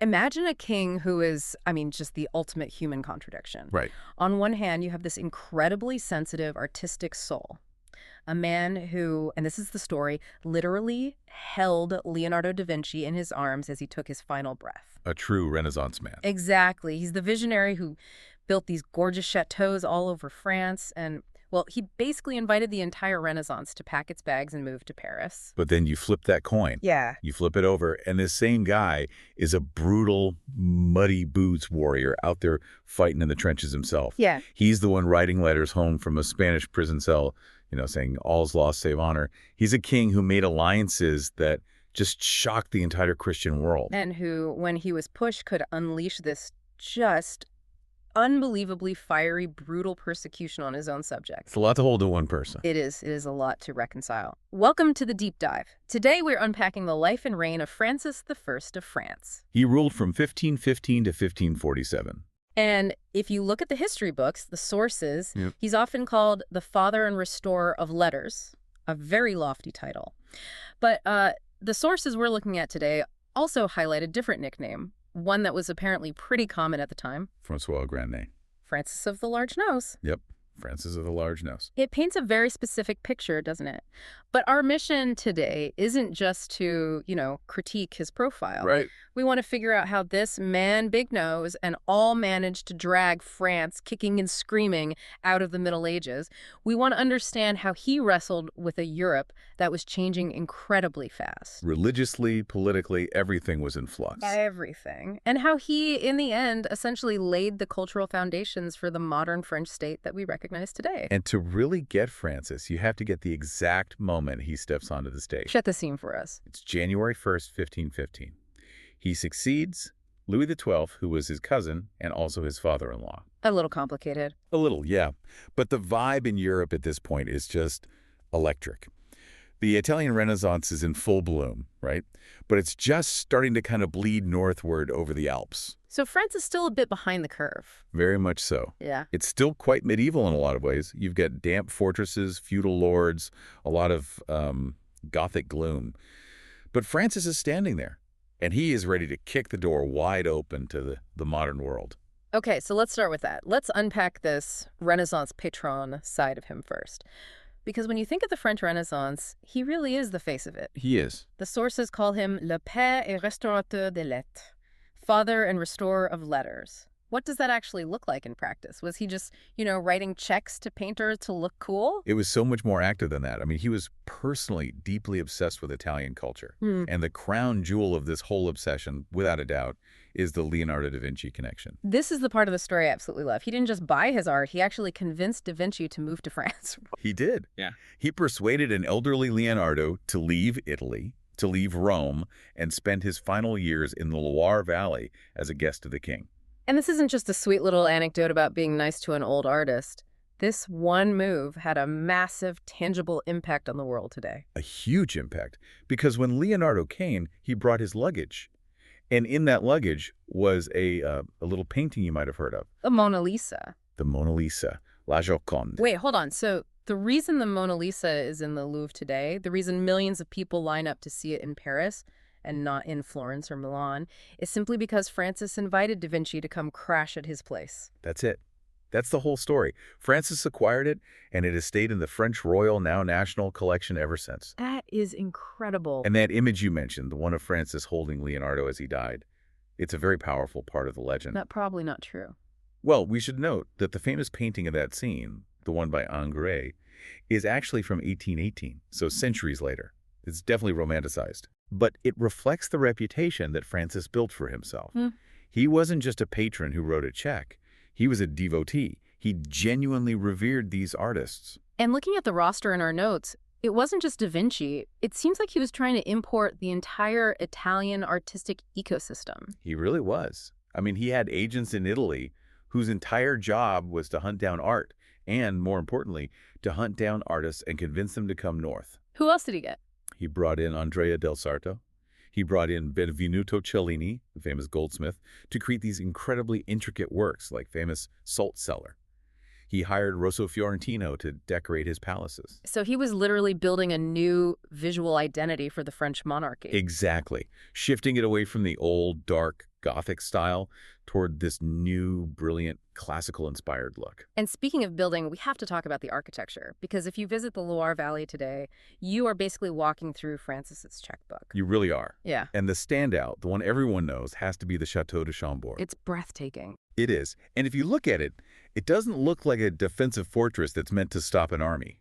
Imagine a king who is, I mean, just the ultimate human contradiction. Right. On one hand, you have this incredibly sensitive, artistic soul. A man who, and this is the story, literally held Leonardo da Vinci in his arms as he took his final breath. A true Renaissance man. Exactly. He's the visionary who built these gorgeous chateaus all over France. And, well, he basically invited the entire Renaissance to pack its bags and move to Paris. But then you flip that coin. Yeah. You flip it over, and this same guy is a brutal, muddy boots warrior out there fighting in the trenches himself. Yeah. He's the one writing letters home from a Spanish prison cell, saying all's lost save honor. He's a king who made alliances that just shocked the entire Christian world. And who, when he was pushed, could unleash this just unbelievably fiery, brutal persecution on his own subjects. It's a lot to hold to one person. It is a lot to reconcile. Welcome to the Deep Dive. Today we're unpacking the life and reign of Francis I of France. He ruled from 1515 to 1547. And if you look at the history books, the sources, Yep. he's often called the father and restorer of letters, a very lofty title. But the sources we're looking at today also highlight a different nickname, one that was apparently pretty common at the time. Francois Grandet. Francis of the Large Nose. Yep. Francis of the Large Nose. It paints a very specific picture, doesn't it? But our mission today isn't just to, critique his profile. Right. We want to figure out how this man, big nose, and all managed to drag France kicking and screaming out of the Middle Ages. We want to understand how he wrestled with a Europe that was changing incredibly fast. Religiously, politically, everything was in flux. Everything. And how he, in the end, essentially laid the cultural foundations for the modern French state that we recognize today. And to really get Francis, you have to get the exact moment he steps onto the stage. Set the scene for us. It's January 1st, 1515. He succeeds Louis XII, who was his cousin and also his father-in-law. A little complicated. A little, yeah. But the vibe in Europe at this point is just electric. The Italian Renaissance is in full bloom, right? But it's just starting to kind of bleed northward over the Alps. So France is still a bit behind the curve. Very much so. Yeah. It's still quite medieval in a lot of ways. You've got damp fortresses, feudal lords, a lot of Gothic gloom. But Francis is standing there, and he is ready to kick the door wide open to the modern world. Okay, so let's start with that. Let's unpack this Renaissance patron side of him first. Because when you think of the French Renaissance, he really is the face of it. He is. The sources call him le père et restaurateur des lettres, father and restorer of letters. What does that actually look like in practice? Was he just, writing checks to painters to look cool? It was so much more active than that. I mean, he was personally deeply obsessed with Italian culture. And the crown jewel of this whole obsession, without a doubt, is the Leonardo da Vinci connection. This is the part of the story I absolutely love. He didn't just buy his art, he actually convinced da Vinci to move to France. He did. Yeah. He persuaded an elderly Leonardo to leave Italy, to leave Rome, and spend his final years in the Loire Valley as a guest of the king. And this isn't just a sweet little anecdote about being nice to an old artist. This one move had a massive, tangible impact on the world today. A huge impact, because when Leonardo came, he brought his luggage. And in that luggage was a little painting you might have heard of. The Mona Lisa. The Mona Lisa, La Joconde. Wait, hold on. So the reason the Mona Lisa is in the Louvre today, the reason millions of people line up to see it in Paris and not in Florence or Milan, is simply because Francis invited da Vinci to come crash at his place. That's it. That's the whole story. Francis acquired it, and it has stayed in the French Royal, now National Collection ever since. That is incredible. And that image you mentioned, the one of Francis holding Leonardo as he died, it's a very powerful part of the legend. That's probably not true. Well, we should note that the famous painting of that scene, the one by Ingres, is actually from 1818, so centuries later. It's definitely romanticized. But it reflects the reputation that Francis built for himself. He wasn't just a patron who wrote a check. He was a devotee. He genuinely revered these artists. And looking at the roster in our notes, it wasn't just da Vinci. It seems like he was trying to import the entire Italian artistic ecosystem. He really was. I mean, he had agents in Italy whose entire job was to hunt down art and, more importantly, to hunt down artists and convince them to come north. Who else did he get? He brought in Andrea del Sarto. He brought in Benvenuto Cellini, the famous goldsmith, to create these incredibly intricate works like famous Salt Cellar. He hired Rosso Fiorentino to decorate his palaces. So he was literally building a new visual identity for the French monarchy. Exactly. Shifting it away from the old, dark, Gothic style toward this new, brilliant, classical-inspired look. And speaking of building, we have to talk about the architecture, because if you visit the Loire Valley today, you are basically walking through Francis's checkbook. You really are. Yeah. And the standout, the one everyone knows, has to be the Château de Chambord. It's breathtaking. It is. And if you look at it, it doesn't look like a defensive fortress that's meant to stop an army.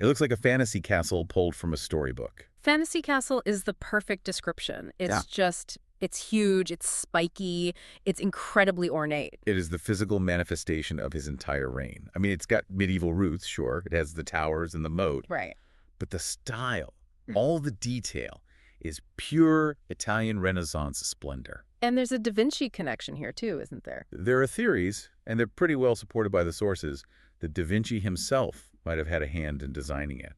It looks like a fantasy castle pulled from a storybook. Fantasy castle is the perfect description. It's huge, it's spiky, it's incredibly ornate. It is the physical manifestation of his entire reign. I mean, it's got medieval roots, sure. It has the towers and the moat. Right. But the style, all the detail, is pure Italian Renaissance splendor. And there's a Da Vinci connection here too, isn't there? There are theories, and they're pretty well supported by the sources, that Da Vinci himself might have had a hand in designing it,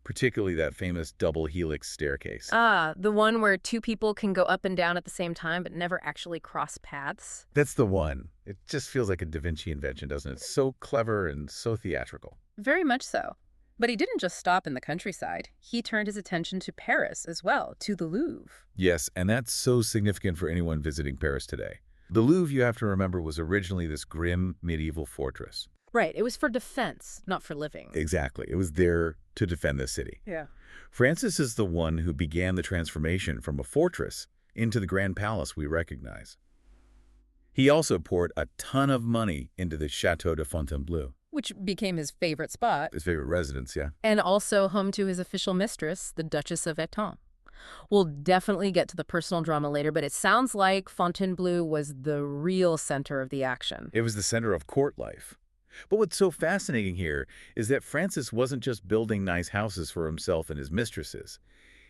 particularly that famous double helix staircase. Ah, the one where two people can go up and down at the same time but never actually cross paths? That's the one. It just feels like a Da Vinci invention, doesn't it? So clever and so theatrical. Very much so. But he didn't just stop in the countryside. He turned his attention to Paris as well, to the Louvre. Yes, and that's so significant for anyone visiting Paris today. The Louvre, you have to remember, was originally this grim medieval fortress. Right. It was for defense, not for living. Exactly. It was there to defend the city. Yeah. Francis is the one who began the transformation from a fortress into the grand palace we recognize. He also poured a ton of money into the Château de Fontainebleau. Which became his favorite spot. His favorite residence, yeah. And also home to his official mistress, the Duchess of Eton. We'll definitely get to the personal drama later, but it sounds like Fontainebleau was the real center of the action. It was the center of court life. But what's so fascinating here is that Francis wasn't just building nice houses for himself and his mistresses.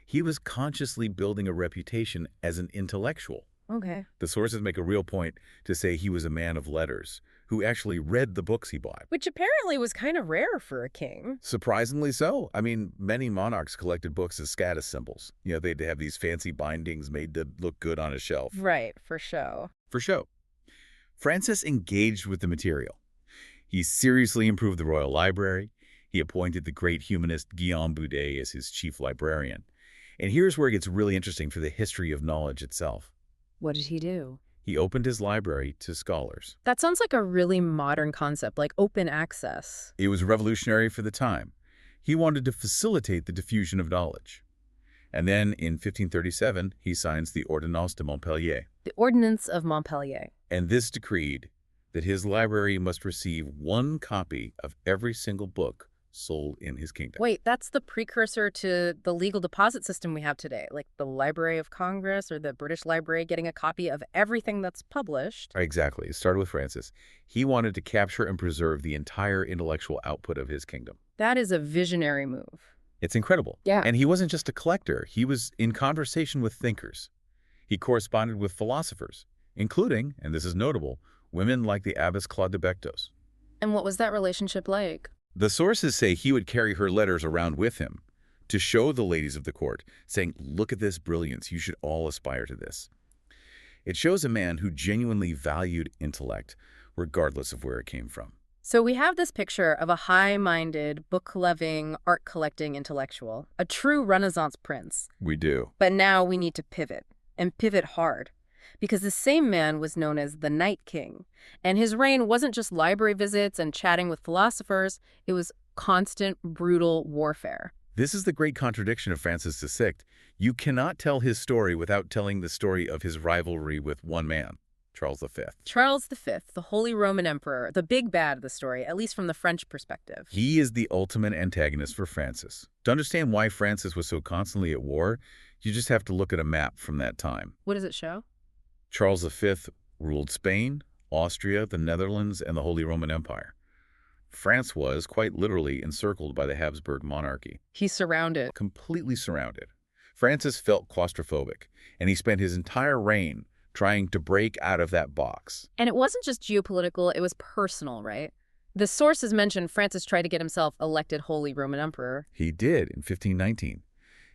He was consciously building a reputation as an intellectual. Okay. The sources make a real point to say he was a man of letters who actually read the books he bought. Which apparently was kind of rare for a king. Surprisingly so. I mean, many monarchs collected books as status symbols. You know, they'd have these fancy bindings made to look good on a shelf. Right, for show. For show. Francis engaged with the material. He seriously improved the royal library. He appointed the great humanist Guillaume Boudet as his chief librarian. And here's where it gets really interesting for the history of knowledge itself. What did he do? He opened his library to scholars. That sounds like a really modern concept, like open access. It was revolutionary for the time. He wanted to facilitate the diffusion of knowledge. And then, in 1537, he signs the Ordonnance de Montpellier. The Ordinance of Montpellier. And this decreed that his library must receive one copy of every single book sold in his kingdom. Wait, that's the precursor to the legal deposit system we have today, like the Library of Congress or the British Library getting a copy of everything that's published. Exactly. It started with Francis. He wanted to capture and preserve the entire intellectual output of his kingdom. That is a visionary move. It's incredible. Yeah. And he wasn't just a collector. He was in conversation with thinkers. He corresponded with philosophers, including, and this is notable, women like the Abbess Claude de Bectos. And what was that relationship like? The sources say he would carry her letters around with him to show the ladies of the court, saying, "Look at this brilliance. You should all aspire to this." It shows a man who genuinely valued intellect, regardless of where it came from. So we have this picture of a high-minded, book-loving, art-collecting intellectual, a true Renaissance prince. We do. But now we need to pivot, and pivot hard. Because the same man was known as the Night King. And his reign wasn't just library visits and chatting with philosophers. It was constant, brutal warfare. This is the great contradiction of Francis VI. You cannot tell his story without telling the story of his rivalry with one man, Charles V. Charles V, the Holy Roman Emperor, the big bad of the story, at least from the French perspective. He is the ultimate antagonist for Francis. To understand why Francis was so constantly at war, you just have to look at a map from that time. What does it show? Charles V ruled Spain, Austria, the Netherlands, and the Holy Roman Empire. France was, quite literally, encircled by the Habsburg monarchy. He's surrounded. Completely surrounded. Francis felt claustrophobic, and he spent his entire reign trying to break out of that box. And it wasn't just geopolitical, it was personal, right? The sources mention Francis tried to get himself elected Holy Roman Emperor. He did in 1519,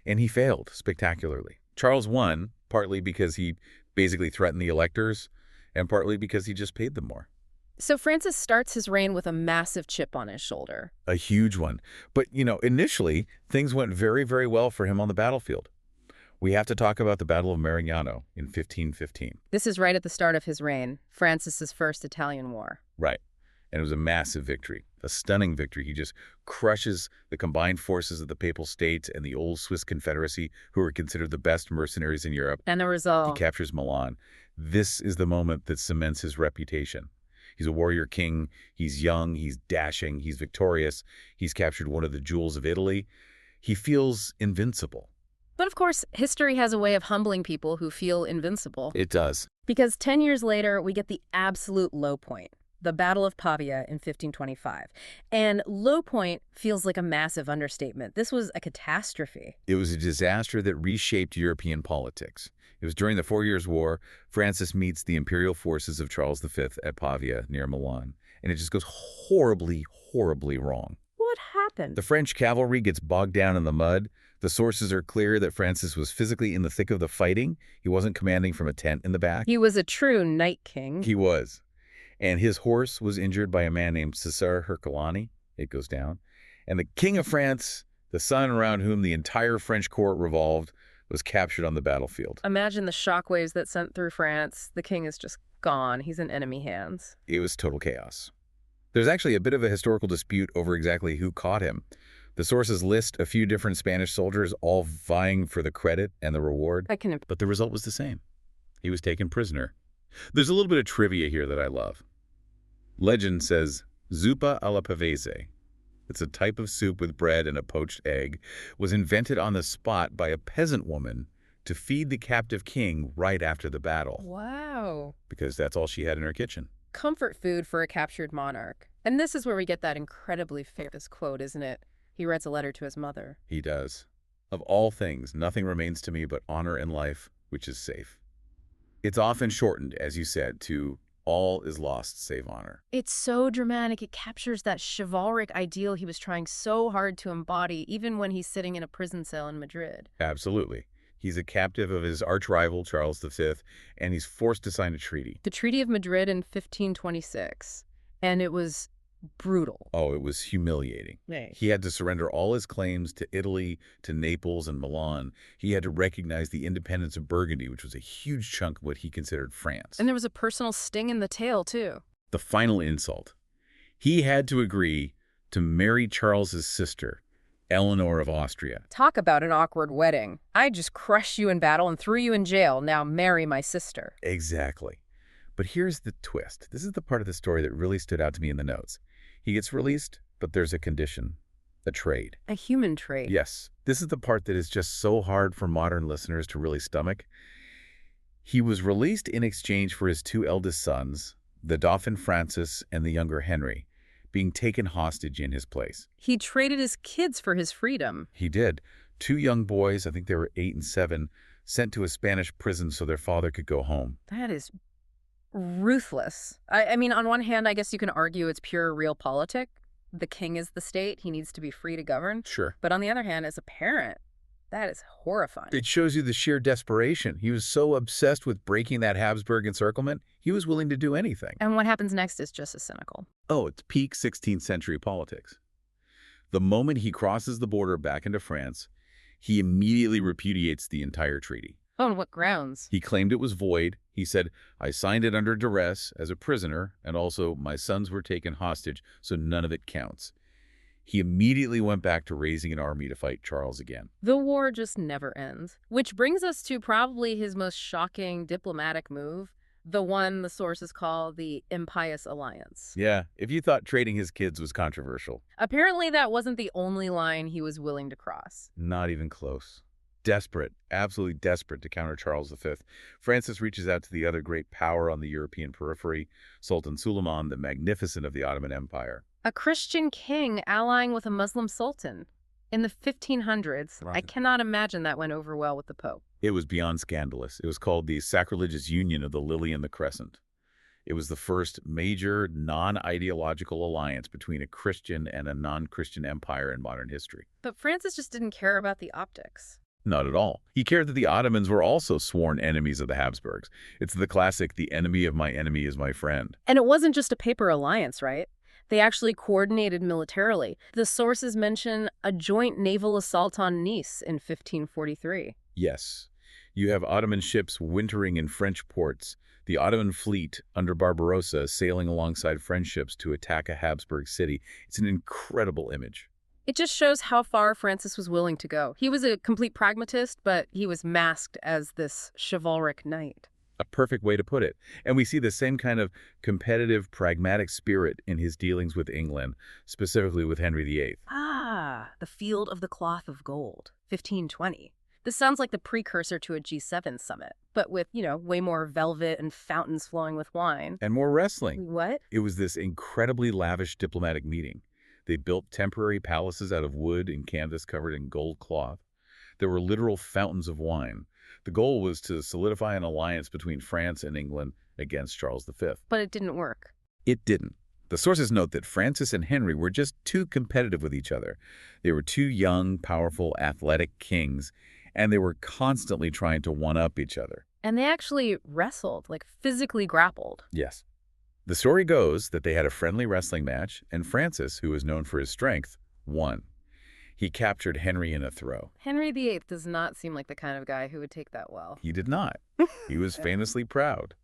and he failed spectacularly. Charles won, partly because he basically threatened the electors, and partly because he just paid them more. So Francis starts his reign with a massive chip on his shoulder. A huge one. But, initially, things went very, very well for him on the battlefield. We have to talk about the Battle of Marignano in 1515. This is right at the start of his reign, Francis's first Italian war. Right. And it was a massive victory, a stunning victory. He just crushes the combined forces of the Papal States and the old Swiss Confederacy, who were considered the best mercenaries in Europe. And the result? He captures Milan. This is the moment that cements his reputation. He's a warrior king. He's young. He's dashing. He's victorious. He's captured one of the jewels of Italy. He feels invincible. But of course, history has a way of humbling people who feel invincible. It does. Because 10 years later, we get the absolute low point, the Battle of Pavia in 1525. And low point feels like a massive understatement. This was a catastrophe. It was a disaster that reshaped European politics. It was during the 4 Years' War. Francis meets the imperial forces of Charles V at Pavia near Milan, and it just goes horribly, horribly wrong. What happened? The French cavalry gets bogged down in the mud. The sources are clear that Francis was physically in the thick of the fighting. He wasn't commanding from a tent in the back. He was a true night king. He was. And his horse was injured by a man named Cesare Herculani. It goes down. And the King of France, the son around whom the entire French court revolved, was captured on the battlefield. Imagine the shockwaves that sent through France. The king is just gone. He's in enemy hands. It was total chaos. There's actually a bit of a historical dispute over exactly who caught him. The sources list a few different Spanish soldiers all vying for the credit and the reward. But the result was the same. He was taken prisoner. There's a little bit of trivia here that I love. Legend says, zuppa alla pavese. It's a type of soup with bread and a poached egg, was invented on the spot by a peasant woman to feed the captive king right after the battle. Wow. Because that's all she had in her kitchen. Comfort food for a captured monarch. And this is where we get that incredibly famous quote, isn't it? He writes a letter to his mother. He does. Of all things, nothing remains to me but honor and life, which is safe. It's often shortened, as you said, to all is lost save honor. It's so dramatic. It captures that chivalric ideal he was trying so hard to embody, even when he's sitting in a prison cell in Madrid. Absolutely. He's a captive of his arch-rival, Charles V, and he's forced to sign a treaty. The Treaty of Madrid in 1526. And it was brutal. Oh, it was humiliating. Right. He had to surrender all his claims to Italy, to Naples, and Milan. He had to recognize the independence of Burgundy, which was a huge chunk of what he considered France. And there was a personal sting in the tail, too. The final insult. He had to agree to marry Charles's sister, Eleanor of Austria. Talk about an awkward wedding. I just crushed you in battle and threw you in jail. Now marry my sister. Exactly. But here's the twist. This is the part of the story that really stood out to me in the notes. He gets released, but there's a condition, a trade. A human trade. Yes. This is the part that is just so hard for modern listeners to really stomach. He was released in exchange for his two eldest sons, the Dauphin Francis and the younger Henry, being taken hostage in his place. He traded his kids for his freedom. He did. Two young boys, I think they were 8 and 7, sent to a Spanish prison so their father could go home. That is ruthless. I mean, on one hand, I guess you can argue it's pure realpolitik. The king is the state. He needs to be free to govern. Sure. But on the other hand, as a parent, that is horrifying. It shows you the sheer desperation. He was so obsessed with breaking that Habsburg encirclement, he was willing to do anything. And what happens next is just as cynical. Oh, it's peak 16th century politics. The moment he crosses the border back into France, he immediately repudiates the entire treaty. Oh, on what grounds? He claimed it was void. He said, I signed it under duress as a prisoner, and also my sons were taken hostage, so none of it counts. He immediately went back to raising an army to fight Charles again. The war just never ends. Which brings us to probably his most shocking diplomatic move, the one the sources call the impious alliance. Yeah, if you thought trading his kids was controversial. Apparently that wasn't the only line he was willing to cross. Not even close. Desperate, absolutely desperate to counter Charles V, Francis reaches out to the other great power on the European periphery, Sultan Suleiman, the Magnificent of the Ottoman Empire. A Christian king allying with a Muslim sultan. In the 1500s, Right. I cannot imagine that went over well with the Pope. It was beyond scandalous. It was called the Sacrilegious Union of the Lily and the Crescent. It was the first major non-ideological alliance between a Christian and a non-Christian empire in modern history. But Francis just didn't care about the optics. Not at all. He cared that the Ottomans were also sworn enemies of the Habsburgs. It's the classic, the enemy of my enemy is my friend. And it wasn't just a paper alliance, right? They actually coordinated militarily. The sources mention a joint naval assault on Nice in 1543. Yes. You have Ottoman ships wintering in French ports, the Ottoman fleet under Barbarossa sailing alongside French ships to attack a Habsburg city. It's an incredible image. It just shows how far Francis was willing to go. He was a complete pragmatist, but he was masked as this chivalric knight. A perfect way to put it. And we see the same kind of competitive, pragmatic spirit in his dealings with England, specifically with Henry VIII. Ah, the Field of the Cloth of Gold, 1520. This sounds like the precursor to a G7 summit, but with, way more velvet and fountains flowing with wine. And more wrestling. What? It was this incredibly lavish diplomatic meeting. They built temporary palaces out of wood and canvas covered in gold cloth. There were literal fountains of wine. The goal was to solidify an alliance between France and England against Charles V. But it didn't work. It didn't. The sources note that Francis and Henry were just too competitive with each other. They were two young, powerful, athletic kings, and they were constantly trying to one-up each other. And they actually wrestled, like physically grappled. Yes. The story goes that they had a friendly wrestling match, and Francis, who was known for his strength, won. He captured Henry in a throw. Henry VIII does not seem like the kind of guy who would take that well. He did not. He was famously proud.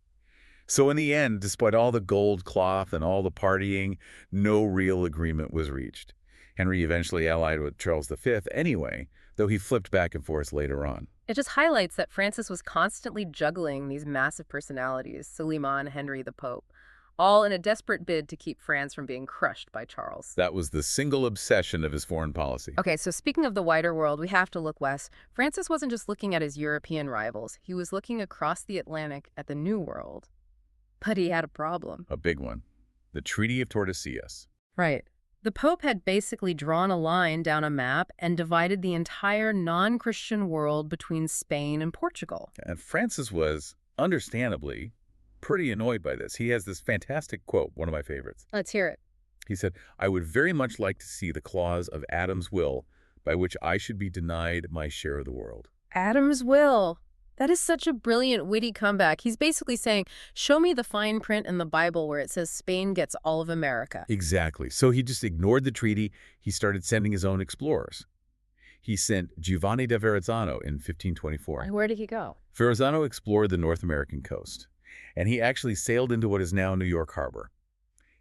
So in the end, despite all the gold cloth and all the partying, no real agreement was reached. Henry eventually allied with Charles V anyway, though he flipped back and forth later on. It just highlights that Francis was constantly juggling these massive personalities, Suleiman, Henry, the Pope, all in a desperate bid to keep France from being crushed by Charles. That was the single obsession of his foreign policy. Okay, so speaking of the wider world, we have to look west. Francis wasn't just looking at his European rivals. He was looking across the Atlantic at the New World. But he had a problem. A big one. The Treaty of Tordesillas. Right. The Pope had basically drawn a line down a map and divided the entire non-Christian world between Spain and Portugal. And Francis was, understandably, pretty annoyed by this. He has this fantastic quote, one of my favorites. Let's hear it. He said, "I would very much like to see the clause of Adam's will by which I should be denied my share of the world." Adam's will. That is such a brilliant, witty comeback. He's basically saying, show me the fine print in the Bible where it says Spain gets all of America. Exactly. So he just ignored the treaty. He started sending his own explorers. He sent Giovanni da Verrazzano in 1524. Where did he go? Verrazzano explored the North American coast, and he actually sailed into what is now New York Harbor.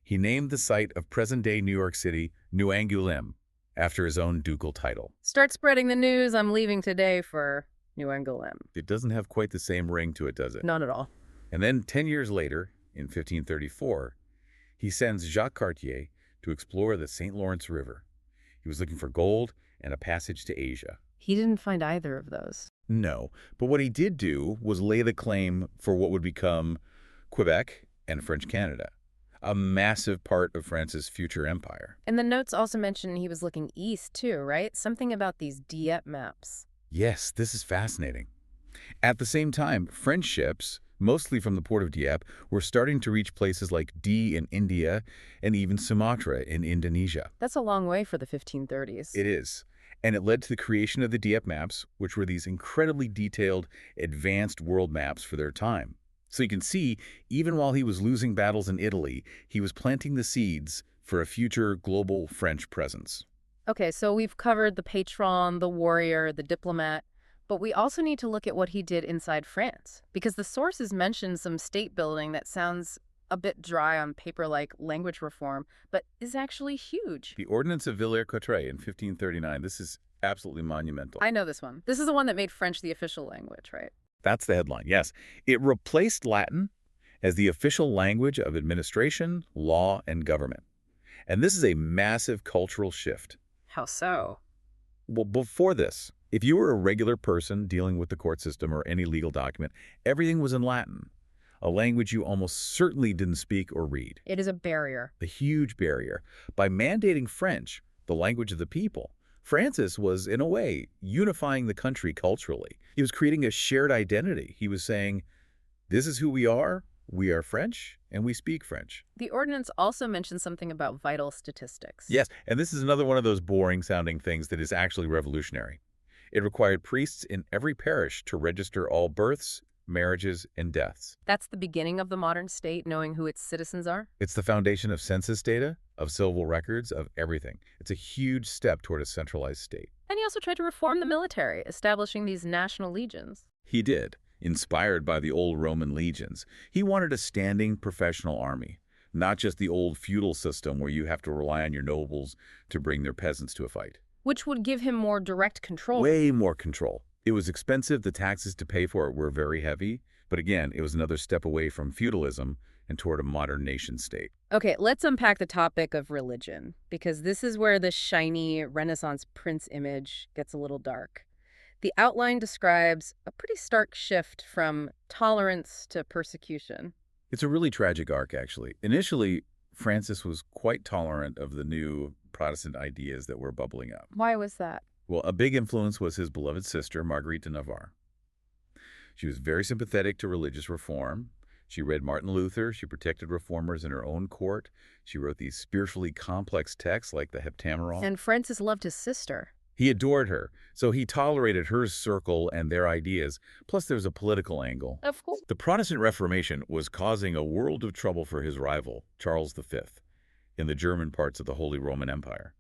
He named the site of present-day New York City New Angoulême after his own ducal title. Start spreading the news. I'm leaving today for New Angoulême. It doesn't have quite the same ring to it, does it? Not at all. And then 10 years later, in 1534, he sends Jacques Cartier to explore the St. Lawrence River. He was looking for gold and a passage to Asia. He didn't find either of those. No, but what he did do was lay the claim for what would become Quebec and French Canada, a massive part of France's future empire. And the notes also mention he was looking east too, right? Something about these Dieppe maps. Yes, this is fascinating. At the same time, French ships, mostly from the port of Dieppe, were starting to reach places like D in India and even Sumatra in Indonesia. That's a long way for the 1530s. It is. And it led to the creation of the Dieppe maps, which were these incredibly detailed, advanced world maps for their time. So you can see, even while he was losing battles in Italy, he was planting the seeds for a future global French presence. Okay, so we've covered the patron, the warrior, the diplomat, but we also need to look at what he did inside France, because the sources mention some state building that sounds a bit dry on paper like language reform, but is actually huge. The Ordinance of Villers-Cotterêts in 1539, this is absolutely monumental. I know this one. This is the one that made French the official language, right? That's the headline, yes. It replaced Latin as the official language of administration, law, and government. And this is a massive cultural shift. How so? Well, before this, if you were a regular person dealing with the court system or any legal document, everything was in Latin, a language you almost certainly didn't speak or read. It is a barrier. A huge barrier. By mandating French, the language of the people, Francis was, in a way, unifying the country culturally. He was creating a shared identity. He was saying, this is who we are French, and we speak French. The ordinance also mentions something about vital statistics. Yes, and this is another one of those boring-sounding things that is actually revolutionary. It required priests in every parish to register all births, marriages, and deaths. That's the beginning of the modern state, knowing who its citizens are? It's the foundation of census data, of civil records, of everything. It's a huge step toward a centralized state. And he also tried to reform the military, establishing these national legions. He did, inspired by the old Roman legions. He wanted a standing professional army, not just the old feudal system where you have to rely on your nobles to bring their peasants to a fight. Which would give him more direct control. Way more control. It was expensive, the taxes to pay for it were very heavy, but again, it was another step away from feudalism and toward a modern nation-state. Okay, let's unpack the topic of religion, because this is where the shiny Renaissance prince image gets a little dark. The outline describes a pretty stark shift from tolerance to persecution. It's a really tragic arc, actually. Initially, Francis was quite tolerant of the new Protestant ideas that were bubbling up. Why was that? Well, a big influence was his beloved sister, Marguerite de Navarre. She was very sympathetic to religious reform. She read Martin Luther. She protected reformers in her own court. She wrote these spiritually complex texts like the Heptameron. And Francis loved his sister. He adored her, so he tolerated her circle and their ideas. Plus, there's a political angle. Of course. The Protestant Reformation was causing a world of trouble for his rival, Charles V, in the German parts of the Holy Roman Empire.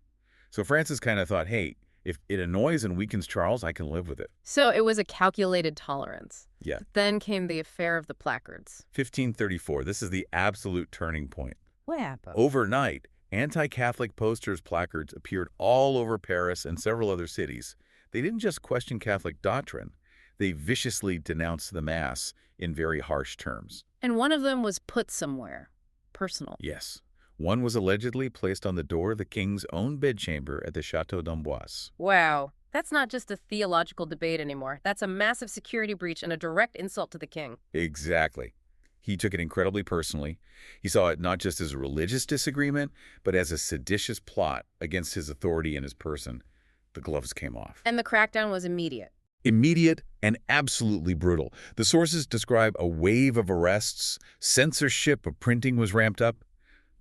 So Francis kind of thought, hey, if it annoys and weakens Charles, I can live with it. So it was a calculated tolerance. Yeah. Then came the affair of the placards. 1534, this is the absolute turning point. What happened? Overnight, anti-Catholic posters, placards appeared all over Paris and several other cities. They didn't just question Catholic doctrine. They viciously denounced the Mass in very harsh terms. And one of them was put somewhere. Personal. Yes. One was allegedly placed on the door of the king's own bedchamber at the Château d'Amboise. Wow. That's not just a theological debate anymore. That's a massive security breach and a direct insult to the king. Exactly. He took it incredibly personally. He saw it not just as a religious disagreement, but as a seditious plot against his authority and his person. The gloves came off. And the crackdown was immediate. Immediate and absolutely brutal. The sources describe a wave of arrests. Censorship of printing was ramped up.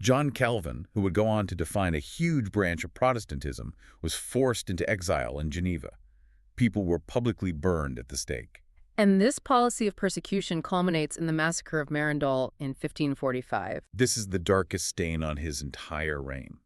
John Calvin, who would go on to define a huge branch of Protestantism, was forced into exile in Geneva. People were publicly burned at the stake. And this policy of persecution culminates in the massacre of Marindol in 1545. This is the darkest stain on his entire reign.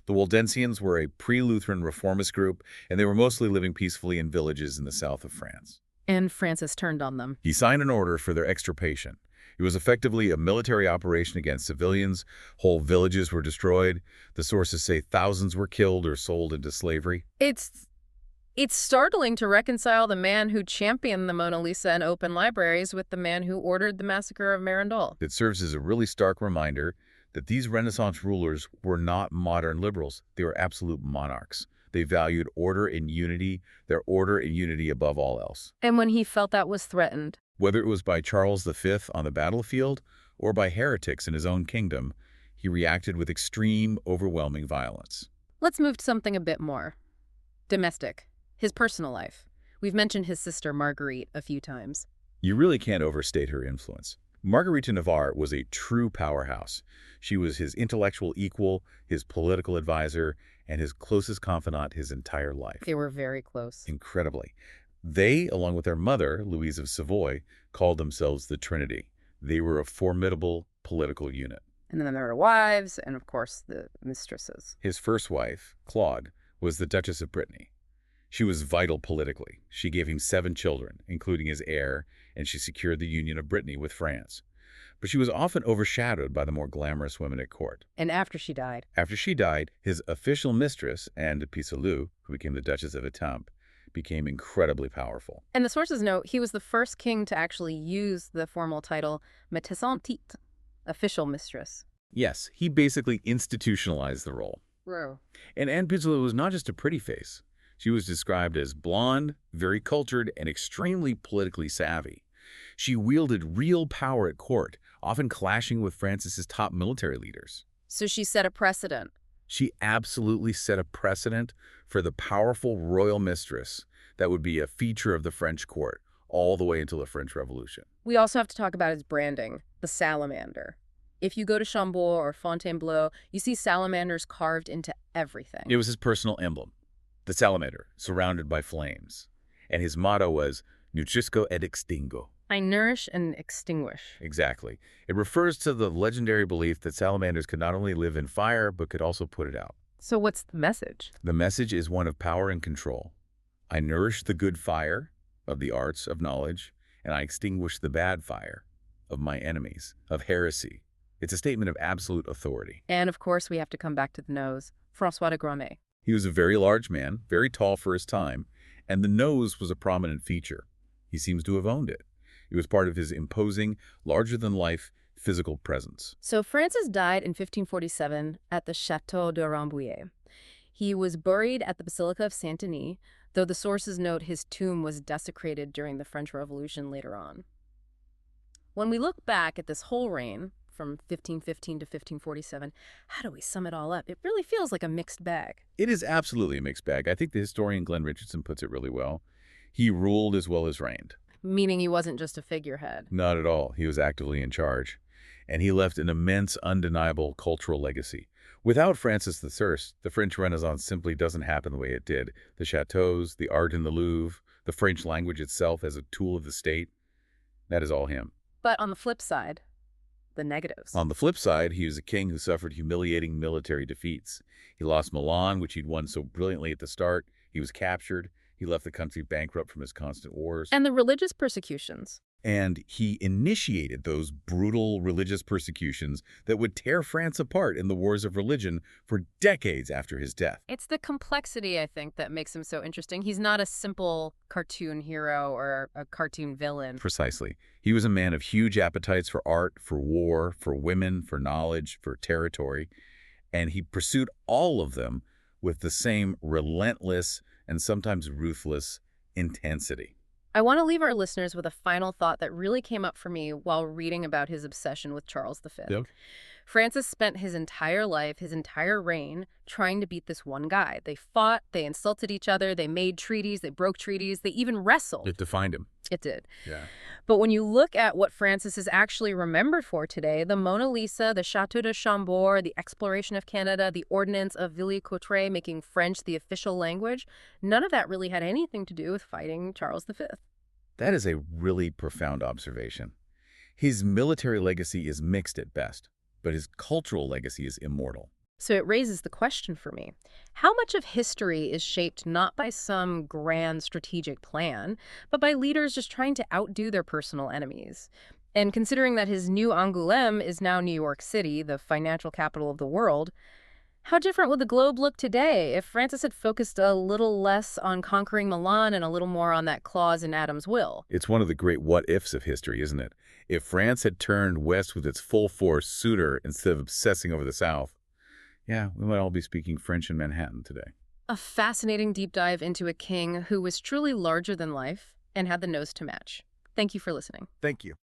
The Waldensians were a pre-Lutheran reformist group, and they were mostly living peacefully in villages in the south of France. And Francis turned on them. He signed an order for their extirpation. It was effectively a military operation against civilians. Whole villages were destroyed. The sources say thousands were killed or sold into slavery. It's startling to reconcile the man who championed the Mona Lisa and open libraries with the man who ordered the massacre of Marindol. It serves as a really stark reminder that these Renaissance rulers were not modern liberals. They were absolute monarchs. They valued order and unity, their order and unity above all else. And when he felt that was threatened, whether it was by Charles V on the battlefield or by heretics in his own kingdom, he reacted with extreme, overwhelming violence. Let's move to something a bit more domestic. His personal life. We've mentioned his sister Marguerite a few times. You really can't overstate her influence. Marguerite de Navarre was a true powerhouse. She was his intellectual equal, his political advisor, and his closest confidant his entire life. They were very close. Incredibly. They, along with their mother, Louise of Savoy, called themselves the Trinity. They were a formidable political unit. And then there were wives and, of course, the mistresses. His first wife, Claude, was the Duchess of Brittany. She was vital politically. She gave him 7 children, including his heir, and she secured the union of Brittany with France. But she was often overshadowed by the more glamorous women at court. And after she died? After she died, his official mistress, Anne de Pisseleu, who became the Duchess of Étampes, became incredibly powerful. And the sources note he was the first king to actually use the formal title maîtresse en titre, official mistress. Yes, he basically institutionalized the role. Bro. And Anne Pisseleu was not just a pretty face. She was described as blonde, very cultured, and extremely politically savvy. She wielded real power at court, often clashing with Francis's top military leaders. So she set a precedent. She absolutely set a precedent for the powerful royal mistress that would be a feature of the French court all the way until the French Revolution. We also have to talk about his branding, the salamander. If you go to Chambord or Fontainebleau, you see salamanders carved into everything. It was his personal emblem, the salamander, surrounded by flames. And his motto was, Nutrisco et extingo. I nourish and extinguish. Exactly. It refers to the legendary belief that salamanders could not only live in fire, but could also put it out. So what's the message? The message is one of power and control. I nourish the good fire of the arts of knowledge, and I extinguish the bad fire of my enemies, of heresy. It's a statement of absolute authority. And of course, we have to come back to the nose. François de Grammey. He was a very large man, very tall for his time, and the nose was a prominent feature. He seems to have owned it. It was part of his imposing, larger-than-life physical presence. So Francis died in 1547 at the Château de Rambouillet. He was buried at the Basilica of Saint-Denis, though the sources note his tomb was desecrated during the French Revolution later on. When we look back at this whole reign, from 1515 to 1547, how do we sum it all up? It really feels like a mixed bag. It is absolutely a mixed bag. I think the historian Glenn Richardson puts it really well. He ruled as well as reigned. Meaning he wasn't just a figurehead. Not at all. He was actively in charge. And he left an immense, undeniable cultural legacy. Without Francis I, the French Renaissance simply doesn't happen the way it did. The chateaus, the art in the Louvre, the French language itself as a tool of the state, that is all him. But on the flip side, the negatives. On the flip side, he was a king who suffered humiliating military defeats. He lost Milan, which he'd won so brilliantly at the start. He was captured. He left the country bankrupt from his constant wars. And the religious persecutions. And he initiated those brutal religious persecutions that would tear France apart in the wars of religion for decades after his death. It's the complexity, I think, that makes him so interesting. He's not a simple cartoon hero or a cartoon villain. Precisely. He was a man of huge appetites for art, for war, for women, for knowledge, for territory. And he pursued all of them with the same relentless and sometimes ruthless intensity. I want to leave our listeners with a final thought that really came up for me while reading about his obsession with Charles V. Yep. Francis spent his entire life, his entire reign, trying to beat this one guy. They fought, they insulted each other, they made treaties, they broke treaties, they even wrestled. It defined him. It did. Yeah. But when you look at what Francis is actually remembered for today, the Mona Lisa, the Château de Chambord, the exploration of Canada, the Ordinance of Villers-Cotterêts making French the official language, none of that really had anything to do with fighting Charles V. That is a really profound observation. His military legacy is mixed at best, but his cultural legacy is immortal. So it raises the question for me, how much of history is shaped not by some grand strategic plan, but by leaders just trying to outdo their personal enemies? And considering that his new Angoulême is now New York City, the financial capital of the world, how different would the globe look today if Francis had focused a little less on conquering Milan and a little more on that clause in Adam's will? It's one of the great what-ifs of history, isn't it? If France had turned west with its full-force suitor instead of obsessing over the south, yeah, we might all be speaking French in Manhattan today. A fascinating deep dive into a king who was truly larger than life and had the nose to match. Thank you for listening. Thank you.